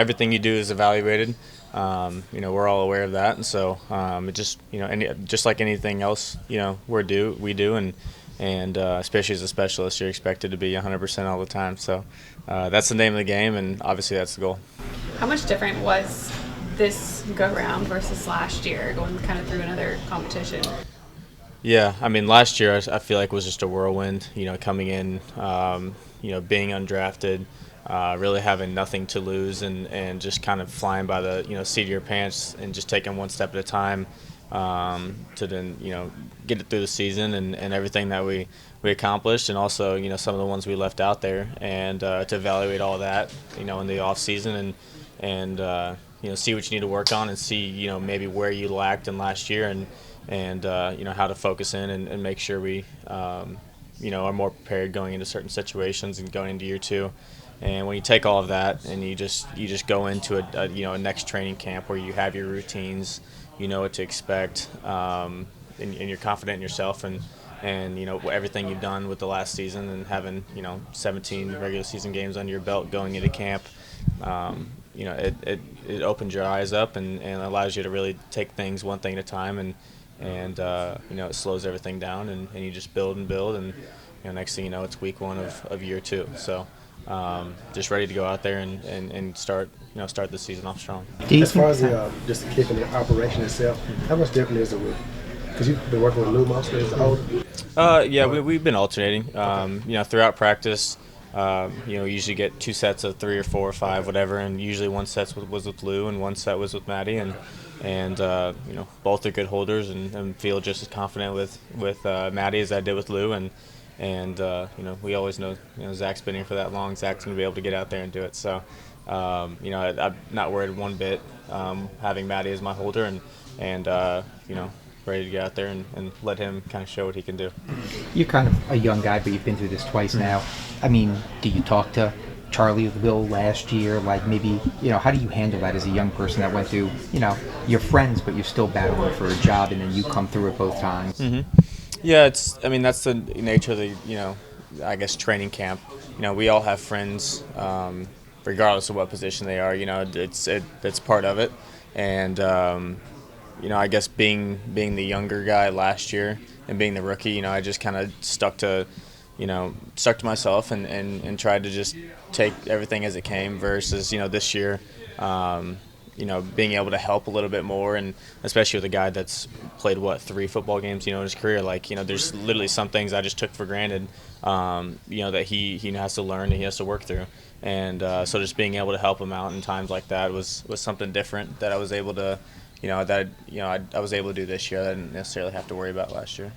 Everything you do is evaluated. We're all aware of that, and so it just just like anything else, we do, and especially as a specialist, you're expected to be 100% all the time. So that's the name of the game, and obviously that's the goal. How much different was this go round versus last year, going kind of through another competition? Yeah, I mean, last year I feel like was just a whirlwind. Coming in, being undrafted, really having nothing to lose, and just kind of flying by the seat of your pants and just taking one step at a time to then get it through the season and everything that we accomplished, and also some of the ones we left out there, and to evaluate all that in the off season and see what you need to work on and see maybe where you lacked in last year and how to focus in and make sure we are more prepared going into certain situations and going into year two. And when you take all of that and you just go into a next training camp where you have your routines, you know what to expect, and you're confident in yourself and everything you've done with the last season and having 17 regular season games under your belt going into camp, it opens your eyes up and allows you to really take things one thing at a time and it slows everything down and you just build and build and next thing you know it's week one of year two. So just ready to go out there and start the season off strong. As far as just the kicking the operation itself, how much different is it with? Because you've been working with Lou mostly as a holder. Yeah, we've been alternating. Throughout practice, we usually get 2 sets of 3 or 4 or 5, whatever, and usually one set was with Lou and one set was with Maddie, and both are good holders and feel just as confident with Maddie as I did with Lou, and we always know Zach's been here for that long. Zach's going to be able to get out there and do it. So I'm not worried one bit having Maddie as my holder and ready to get out there and let him kind of show what he can do. You're kind of a young guy, but you've been through this twice now. I mean, do you talk to Charlie or Will last year? Like maybe, how do you handle that as a young person that went through, you're friends, but you're still battling for a job, and then you come through it both times? Mm-hmm. Yeah, that's the nature of the, I guess, training camp. We all have friends, regardless of what position they are. It's part of it, and I guess being the younger guy last year and being the rookie, I just kind of stuck to myself and tried to just take everything as it came versus, this year, being able to help a little bit more, and especially with a guy that's played, 3 football games, in his career, there's literally some things I just took for granted, that he has to learn and he has to work through. And so just being able to help him out in times like that was something different that I was able to, I was able to do this year. I didn't necessarily have to worry about last year.